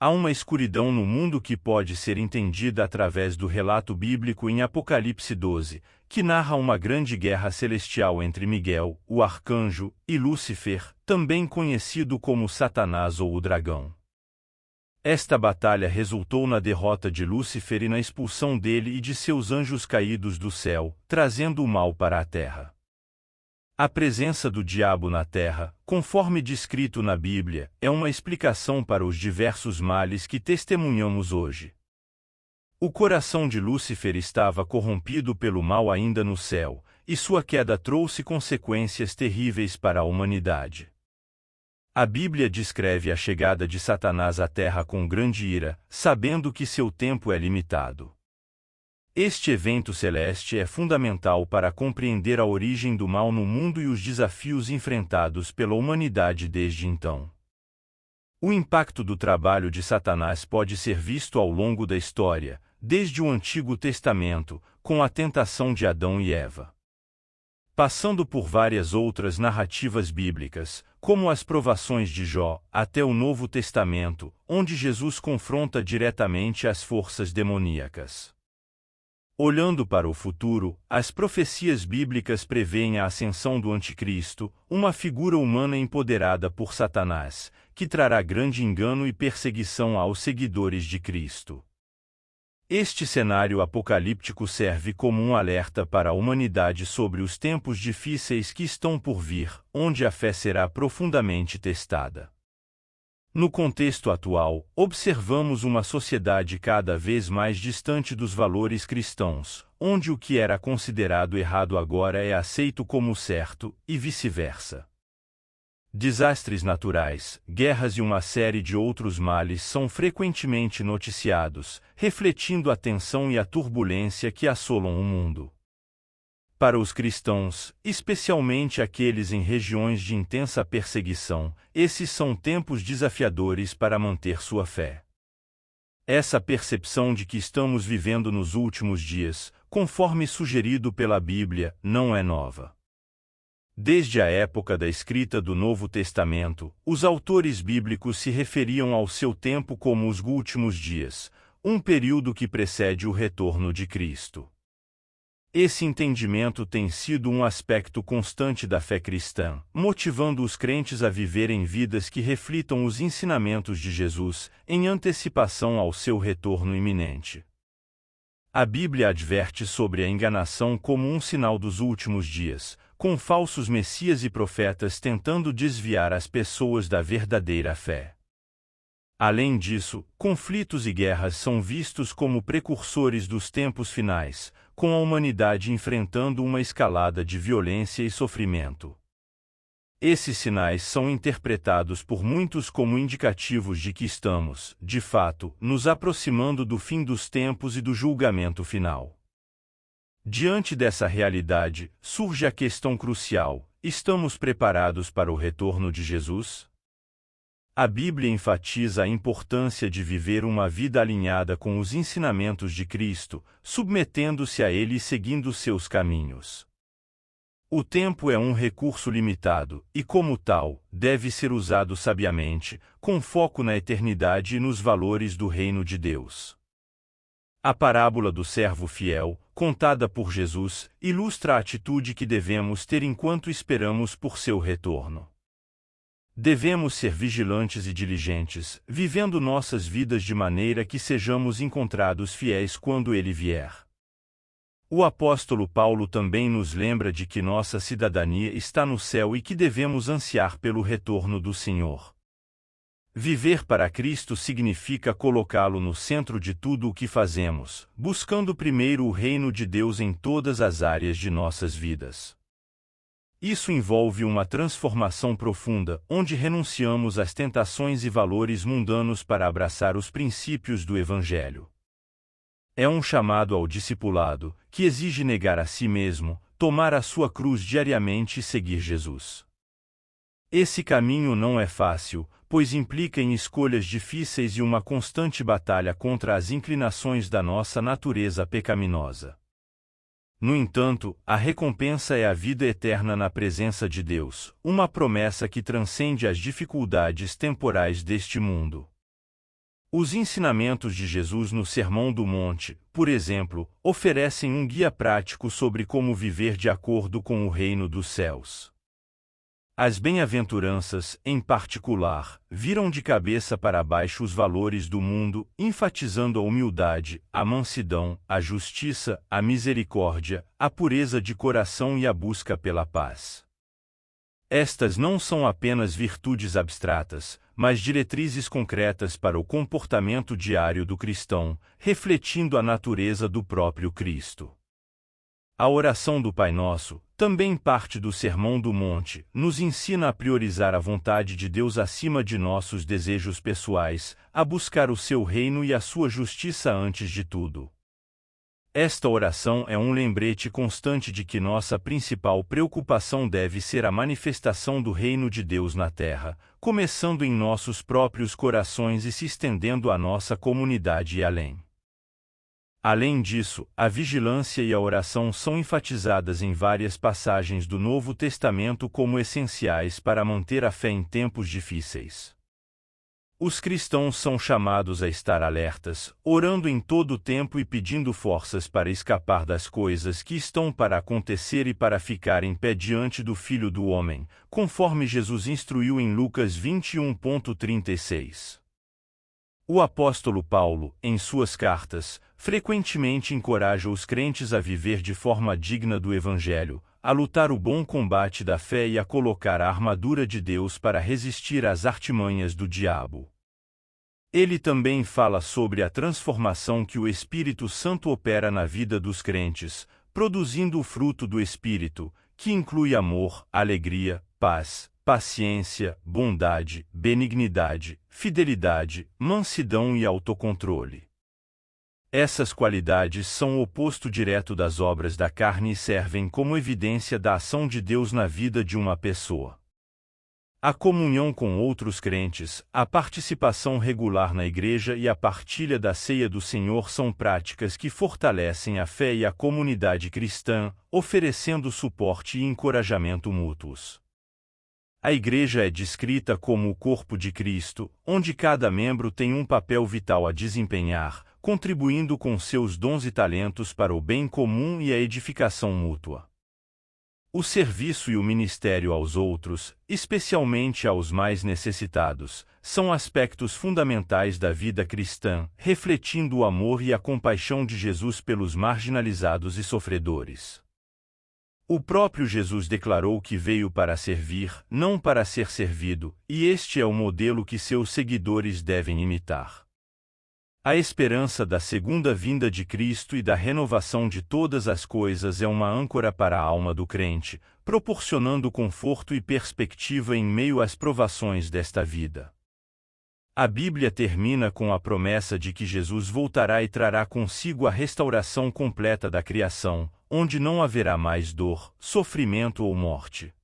Há uma escuridão no mundo que pode ser entendida através do relato bíblico em Apocalipse 12, que narra uma grande guerra celestial entre Miguel, o arcanjo, e Lúcifer, também conhecido como Satanás ou o dragão. Esta batalha resultou na derrota de Lúcifer e na expulsão dele e de seus anjos caídos do céu, trazendo o mal para a terra. A presença do diabo na terra, conforme descrito na Bíblia, é uma explicação para os diversos males que testemunhamos hoje. O coração de Lúcifer estava corrompido pelo mal ainda no céu, e sua queda trouxe consequências terríveis para a humanidade. A Bíblia descreve a chegada de Satanás à terra com grande ira, sabendo que seu tempo é limitado. Este evento celeste é fundamental para compreender a origem do mal no mundo e os desafios enfrentados pela humanidade desde então. O impacto do trabalho de Satanás pode ser visto ao longo da história, desde o Antigo Testamento, com a tentação de Adão e Eva, passando por várias outras narrativas bíblicas, como as provações de Jó, até o Novo Testamento, onde Jesus confronta diretamente as forças demoníacas. Olhando para o futuro, as profecias bíblicas prevêem a ascensão do Anticristo, uma figura humana empoderada por Satanás, que trará grande engano e perseguição aos seguidores de Cristo. Este cenário apocalíptico serve como um alerta para a humanidade sobre os tempos difíceis que estão por vir, onde a fé será profundamente testada. No contexto atual, observamos uma sociedade cada vez mais distante dos valores cristãos, onde o que era considerado errado agora é aceito como certo, e vice-versa. Desastres naturais, guerras e uma série de outros males são frequentemente noticiados, refletindo a tensão e a turbulência que assolam o mundo. Para os cristãos, especialmente aqueles em regiões de intensa perseguição, esses são tempos desafiadores para manter sua fé. Essa percepção de que estamos vivendo nos últimos dias, conforme sugerido pela Bíblia, não é nova. Desde a época da escrita do Novo Testamento, os autores bíblicos se referiam ao seu tempo como os últimos dias, um período que precede o retorno de Cristo. Esse entendimento tem sido um aspecto constante da fé cristã, motivando os crentes a viverem vidas que reflitam os ensinamentos de Jesus, em antecipação ao seu retorno iminente. A Bíblia adverte sobre a enganação como um sinal dos últimos dias, com falsos messias e profetas tentando desviar as pessoas da verdadeira fé. Além disso, conflitos e guerras são vistos como precursores dos tempos finais, com a humanidade enfrentando uma escalada de violência e sofrimento. Esses sinais são interpretados por muitos como indicativos de que estamos, de fato, nos aproximando do fim dos tempos e do julgamento final. Diante dessa realidade, surge a questão crucial: estamos preparados para o retorno de Jesus? A Bíblia enfatiza a importância de viver uma vida alinhada com os ensinamentos de Cristo, submetendo-se a Ele e seguindo seus caminhos. O tempo é um recurso limitado, e como tal, deve ser usado sabiamente, com foco na eternidade e nos valores do reino de Deus. A parábola do servo fiel, contada por Jesus, ilustra a atitude que devemos ter enquanto esperamos por seu retorno. Devemos ser vigilantes e diligentes, vivendo nossas vidas de maneira que sejamos encontrados fiéis quando ele vier. O apóstolo Paulo também nos lembra de que nossa cidadania está no céu e que devemos ansiar pelo retorno do Senhor. Viver para Cristo significa colocá-lo no centro de tudo o que fazemos, buscando primeiro o reino de Deus em todas as áreas de nossas vidas. Isso envolve uma transformação profunda, onde renunciamos às tentações e valores mundanos para abraçar os princípios do Evangelho. É um chamado ao discipulado, que exige negar a si mesmo, tomar a sua cruz diariamente e seguir Jesus. Esse caminho não é fácil, pois implica em escolhas difíceis e uma constante batalha contra as inclinações da nossa natureza pecaminosa. No entanto, a recompensa é a vida eterna na presença de Deus, uma promessa que transcende as dificuldades temporais deste mundo. Os ensinamentos de Jesus no Sermão do Monte, por exemplo, oferecem um guia prático sobre como viver de acordo com o reino dos céus. As bem-aventuranças, em particular, viram de cabeça para baixo os valores do mundo, enfatizando a humildade, a mansidão, a justiça, a misericórdia, a pureza de coração e a busca pela paz. Estas não são apenas virtudes abstratas, mas diretrizes concretas para o comportamento diário do cristão, refletindo a natureza do próprio Cristo. A oração do Pai Nosso, também parte do Sermão do Monte, nos ensina a priorizar a vontade de Deus acima de nossos desejos pessoais, a buscar o seu reino e a sua justiça antes de tudo. Esta oração é um lembrete constante de que nossa principal preocupação deve ser a manifestação do reino de Deus na terra, começando em nossos próprios corações e se estendendo à nossa comunidade e além. Além disso, a vigilância e a oração são enfatizadas em várias passagens do Novo Testamento como essenciais para manter a fé em tempos difíceis. Os cristãos são chamados a estar alertas, orando em todo o tempo e pedindo forças para escapar das coisas que estão para acontecer e para ficar em pé diante do Filho do Homem, conforme Jesus instruiu em Lucas 21:36. O apóstolo Paulo, em suas cartas, frequentemente encoraja os crentes a viver de forma digna do Evangelho, a lutar o bom combate da fé e a colocar a armadura de Deus para resistir às artimanhas do diabo. Ele também fala sobre a transformação que o Espírito Santo opera na vida dos crentes, produzindo o fruto do Espírito, que inclui amor, alegria, paz, paciência, bondade, benignidade, fidelidade, mansidão e autocontrole. Essas qualidades são o oposto direto das obras da carne e servem como evidência da ação de Deus na vida de uma pessoa. A comunhão com outros crentes, a participação regular na igreja e a partilha da ceia do Senhor são práticas que fortalecem a fé e a comunidade cristã, oferecendo suporte e encorajamento mútuos. A igreja é descrita como o corpo de Cristo, onde cada membro tem um papel vital a desempenhar, contribuindo com seus dons e talentos para o bem comum e a edificação mútua. O serviço e o ministério aos outros, especialmente aos mais necessitados, são aspectos fundamentais da vida cristã, refletindo o amor e a compaixão de Jesus pelos marginalizados e sofredores. O próprio Jesus declarou que veio para servir, não para ser servido, e este é o modelo que seus seguidores devem imitar. A esperança da segunda vinda de Cristo e da renovação de todas as coisas é uma âncora para a alma do crente, proporcionando conforto e perspectiva em meio às provações desta vida. A Bíblia termina com a promessa de que Jesus voltará e trará consigo a restauração completa da criação, onde não haverá mais dor, sofrimento ou morte.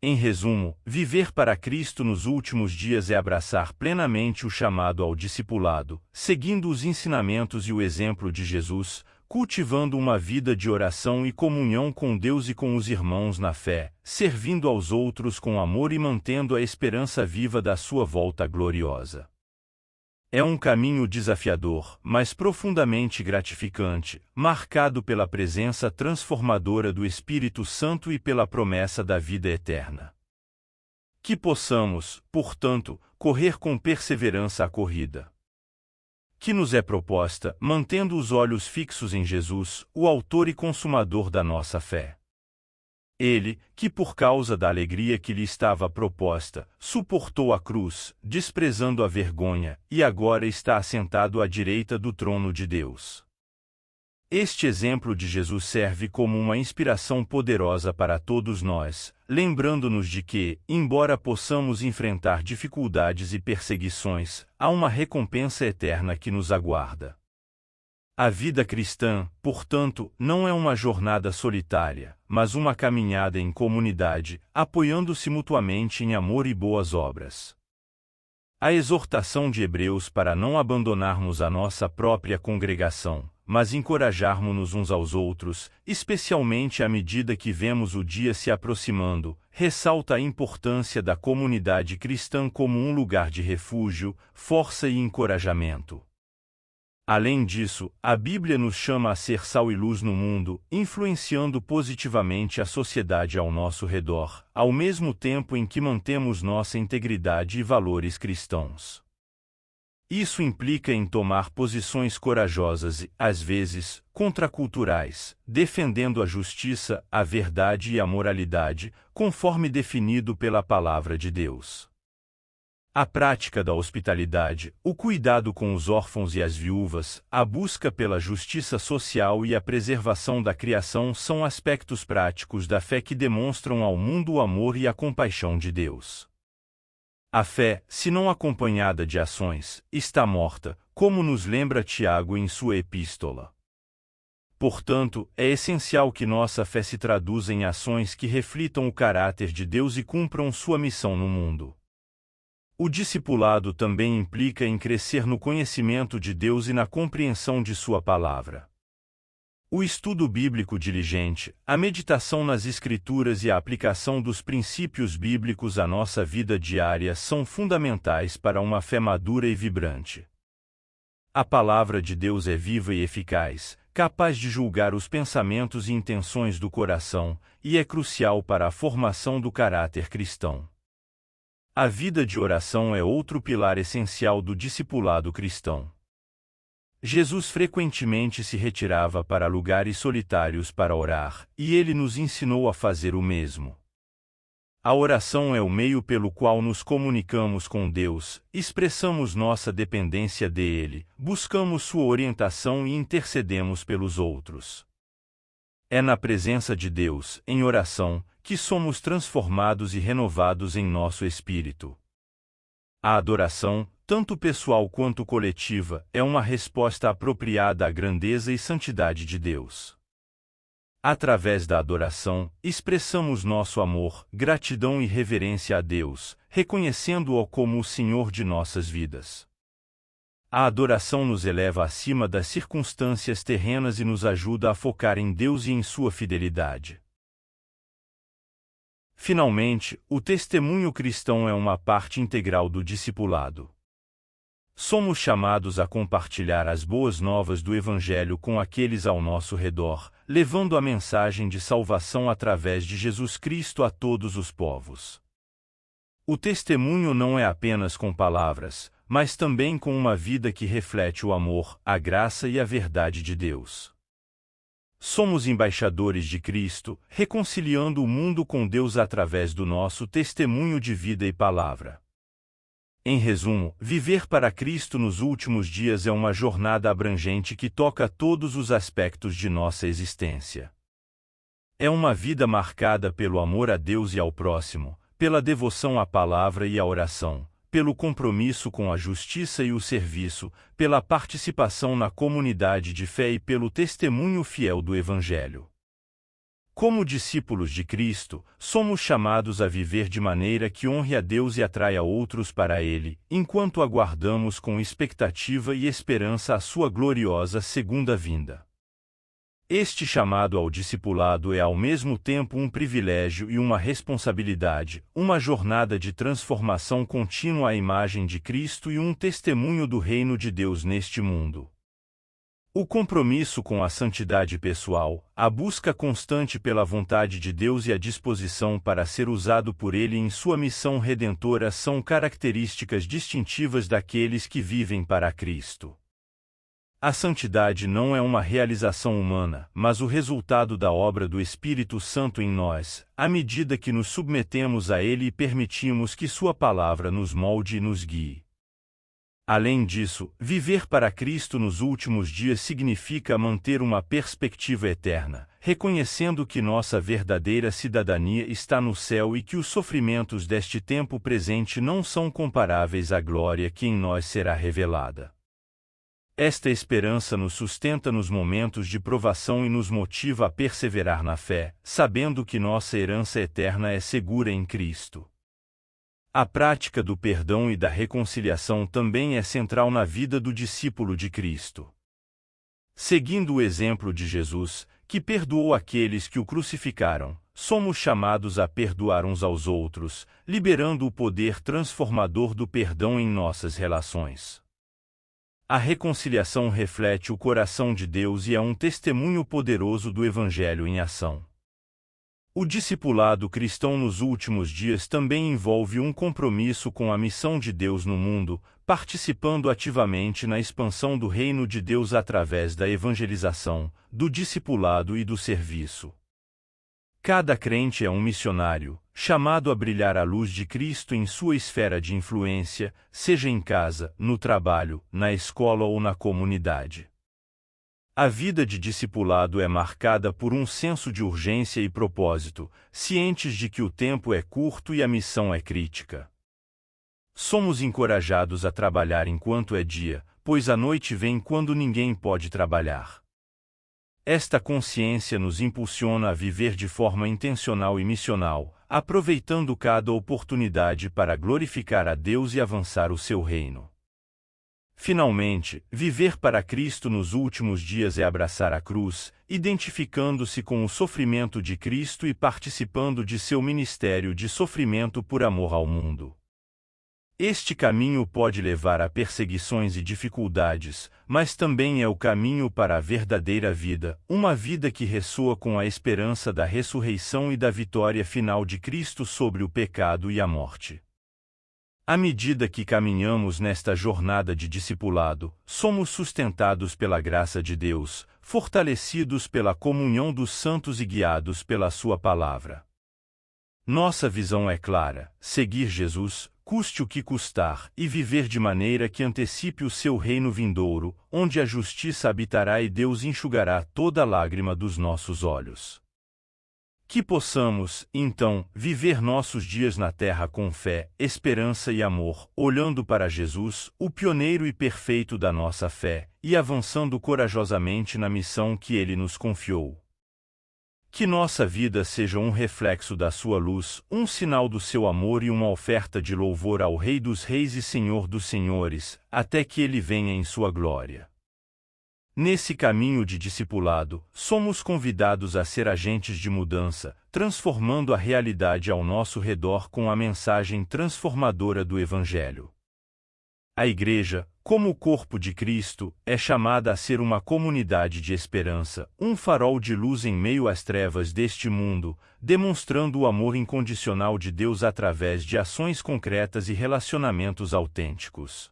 Em resumo, viver para Cristo nos últimos dias é abraçar plenamente o chamado ao discipulado, seguindo os ensinamentos e o exemplo de Jesus, cultivando uma vida de oração e comunhão com Deus e com os irmãos na fé, servindo aos outros com amor e mantendo a esperança viva da sua volta gloriosa. É um caminho desafiador, mas profundamente gratificante, marcado pela presença transformadora do Espírito Santo e pela promessa da vida eterna. Que possamos, portanto, correr com perseverança a corrida que nos é proposta, mantendo os olhos fixos em Jesus, o autor e consumador da nossa fé. Ele, que por causa da alegria que lhe estava proposta, suportou a cruz, desprezando a vergonha, e agora está assentado à direita do trono de Deus. Este exemplo de Jesus serve como uma inspiração poderosa para todos nós, lembrando-nos de que, embora possamos enfrentar dificuldades e perseguições, há uma recompensa eterna que nos aguarda. A vida cristã, portanto, não é uma jornada solitária, mas uma caminhada em comunidade, apoiando-se mutuamente em amor e boas obras. A exortação de Hebreus para não abandonarmos a nossa própria congregação, mas encorajarmos-nos uns aos outros, especialmente à medida que vemos o dia se aproximando, ressalta a importância da comunidade cristã como um lugar de refúgio, força e encorajamento. Além disso, a Bíblia nos chama a ser sal e luz no mundo, influenciando positivamente a sociedade ao nosso redor, ao mesmo tempo em que mantemos nossa integridade e valores cristãos. Isso implica em tomar posições corajosas e, às vezes, contraculturais, defendendo a justiça, a verdade e a moralidade, conforme definido pela Palavra de Deus. A prática da hospitalidade, o cuidado com os órfãos e as viúvas, a busca pela justiça social e a preservação da criação são aspectos práticos da fé que demonstram ao mundo o amor e a compaixão de Deus. A fé, se não acompanhada de ações, está morta, como nos lembra Tiago em sua epístola. Portanto, é essencial que nossa fé se traduza em ações que reflitam o caráter de Deus e cumpram sua missão no mundo. O discipulado também implica em crescer no conhecimento de Deus e na compreensão de sua palavra. O estudo bíblico diligente, a meditação nas Escrituras e a aplicação dos princípios bíblicos à nossa vida diária são fundamentais para uma fé madura e vibrante. A palavra de Deus é viva e eficaz, capaz de julgar os pensamentos e intenções do coração, e é crucial para a formação do caráter cristão. A vida de oração é outro pilar essencial do discipulado cristão. Jesus frequentemente se retirava para lugares solitários para orar, e ele nos ensinou a fazer o mesmo. A oração é o meio pelo qual nos comunicamos com Deus, expressamos nossa dependência dele, buscamos sua orientação e intercedemos pelos outros. É na presença de Deus, em oração, que somos transformados e renovados em nosso espírito. A adoração, tanto pessoal quanto coletiva, é uma resposta apropriada à grandeza e santidade de Deus. Através da adoração, expressamos nosso amor, gratidão e reverência a Deus, reconhecendo-o como o Senhor de nossas vidas. A adoração nos eleva acima das circunstâncias terrenas e nos ajuda a focar em Deus e em sua fidelidade. Finalmente, o testemunho cristão é uma parte integral do discipulado. Somos chamados a compartilhar as boas novas do Evangelho com aqueles ao nosso redor, levando a mensagem de salvação através de Jesus Cristo a todos os povos. O testemunho não é apenas com palavras, mas também com uma vida que reflete o amor, a graça e a verdade de Deus. Somos embaixadores de Cristo, reconciliando o mundo com Deus através do nosso testemunho de vida e palavra. Em resumo, viver para Cristo nos últimos dias é uma jornada abrangente que toca todos os aspectos de nossa existência. É uma vida marcada pelo amor a Deus e ao próximo, pela devoção à palavra e à oração, pelo compromisso com a justiça e o serviço, pela participação na comunidade de fé e pelo testemunho fiel do Evangelho. Como discípulos de Cristo, somos chamados a viver de maneira que honre a Deus e atraia outros para Ele, enquanto aguardamos com expectativa e esperança a sua gloriosa segunda vinda. Este chamado ao discipulado é ao mesmo tempo um privilégio e uma responsabilidade, uma jornada de transformação contínua à imagem de Cristo e um testemunho do reino de Deus neste mundo. O compromisso com a santidade pessoal, a busca constante pela vontade de Deus e a disposição para ser usado por Ele em sua missão redentora são características distintivas daqueles que vivem para Cristo. A santidade não é uma realização humana, mas o resultado da obra do Espírito Santo em nós, à medida que nos submetemos a Ele e permitimos que Sua palavra nos molde e nos guie. Além disso, viver para Cristo nos últimos dias significa manter uma perspectiva eterna, reconhecendo que nossa verdadeira cidadania está no céu e que os sofrimentos deste tempo presente não são comparáveis à glória que em nós será revelada. Esta esperança nos sustenta nos momentos de provação e nos motiva a perseverar na fé, sabendo que nossa herança eterna é segura em Cristo. A prática do perdão e da reconciliação também é central na vida do discípulo de Cristo. Seguindo o exemplo de Jesus, que perdoou aqueles que o crucificaram, somos chamados a perdoar uns aos outros, liberando o poder transformador do perdão em nossas relações. A reconciliação reflete o coração de Deus e é um testemunho poderoso do Evangelho em ação. O discipulado cristão nos últimos dias também envolve um compromisso com a missão de Deus no mundo, participando ativamente na expansão do reino de Deus através da evangelização, do discipulado e do serviço. Cada crente é um missionário, chamado a brilhar a luz de Cristo em sua esfera de influência, seja em casa, no trabalho, na escola ou na comunidade. A vida de discipulado é marcada por um senso de urgência e propósito, cientes de que o tempo é curto e a missão é crítica. Somos encorajados a trabalhar enquanto é dia, pois a noite vem quando ninguém pode trabalhar. Esta consciência nos impulsiona a viver de forma intencional e missional, aproveitando cada oportunidade para glorificar a Deus e avançar o seu reino. Finalmente, viver para Cristo nos últimos dias é abraçar a cruz, identificando-se com o sofrimento de Cristo e participando de seu ministério de sofrimento por amor ao mundo. Este caminho pode levar a perseguições e dificuldades, mas também é o caminho para a verdadeira vida, uma vida que ressoa com a esperança da ressurreição e da vitória final de Cristo sobre o pecado e a morte. À medida que caminhamos nesta jornada de discipulado, somos sustentados pela graça de Deus, fortalecidos pela comunhão dos santos e guiados pela sua palavra. Nossa visão é clara: seguir Jesus, custe o que custar, e viver de maneira que antecipe o seu reino vindouro, onde a justiça habitará e Deus enxugará toda lágrima dos nossos olhos. Que possamos, então, viver nossos dias na terra com fé, esperança e amor, olhando para Jesus, o pioneiro e perfeito da nossa fé, e avançando corajosamente na missão que Ele nos confiou. Que nossa vida seja um reflexo da sua luz, um sinal do seu amor e uma oferta de louvor ao Rei dos Reis e Senhor dos Senhores, até que Ele venha em sua glória. Nesse caminho de discipulado, somos convidados a ser agentes de mudança, transformando a realidade ao nosso redor com a mensagem transformadora do Evangelho. A Igreja, como o corpo de Cristo, é chamada a ser uma comunidade de esperança, um farol de luz em meio às trevas deste mundo, demonstrando o amor incondicional de Deus através de ações concretas e relacionamentos autênticos.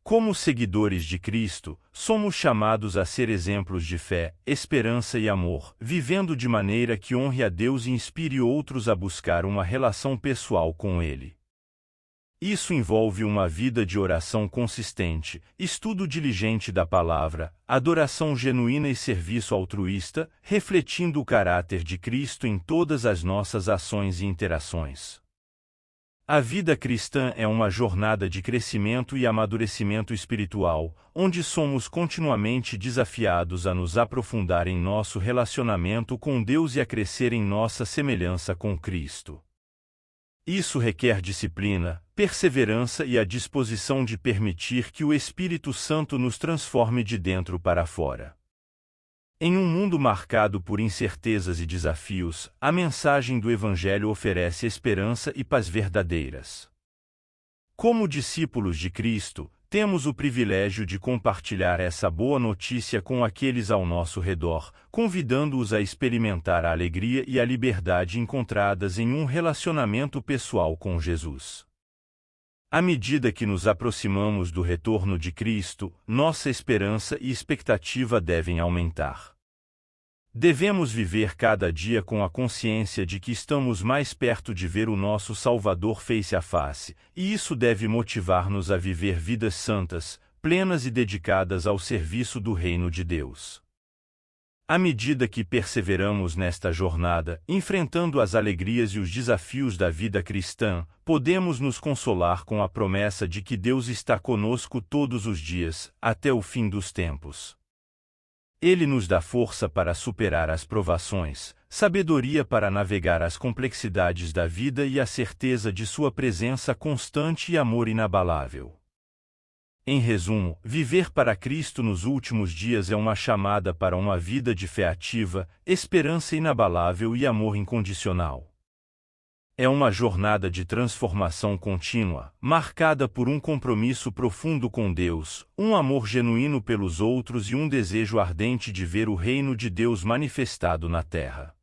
Como seguidores de Cristo, somos chamados a ser exemplos de fé, esperança e amor, vivendo de maneira que honre a Deus e inspire outros a buscar uma relação pessoal com Ele. Isso envolve uma vida de oração consistente, estudo diligente da palavra, adoração genuína e serviço altruísta, refletindo o caráter de Cristo em todas as nossas ações e interações. A vida cristã é uma jornada de crescimento e amadurecimento espiritual, onde somos continuamente desafiados a nos aprofundar em nosso relacionamento com Deus e a crescer em nossa semelhança com Cristo. Isso requer disciplina, perseverança e a disposição de permitir que o Espírito Santo nos transforme de dentro para fora. Em um mundo marcado por incertezas e desafios, a mensagem do Evangelho oferece esperança e paz verdadeiras. Como discípulos de Cristo, temos o privilégio de compartilhar essa boa notícia com aqueles ao nosso redor, convidando-os a experimentar a alegria e a liberdade encontradas em um relacionamento pessoal com Jesus. À medida que nos aproximamos do retorno de Cristo, nossa esperança e expectativa devem aumentar. Devemos viver cada dia com a consciência de que estamos mais perto de ver o nosso Salvador face a face, e isso deve motivar-nos a viver vidas santas, plenas e dedicadas ao serviço do reino de Deus. À medida que perseveramos nesta jornada, enfrentando as alegrias e os desafios da vida cristã, podemos nos consolar com a promessa de que Deus está conosco todos os dias, até o fim dos tempos. Ele nos dá força para superar as provações, sabedoria para navegar as complexidades da vida e a certeza de sua presença constante e amor inabalável. Em resumo, viver para Cristo nos últimos dias é uma chamada para uma vida de fé ativa, esperança inabalável e amor incondicional. É uma jornada de transformação contínua, marcada por um compromisso profundo com Deus, um amor genuíno pelos outros e um desejo ardente de ver o reino de Deus manifestado na terra.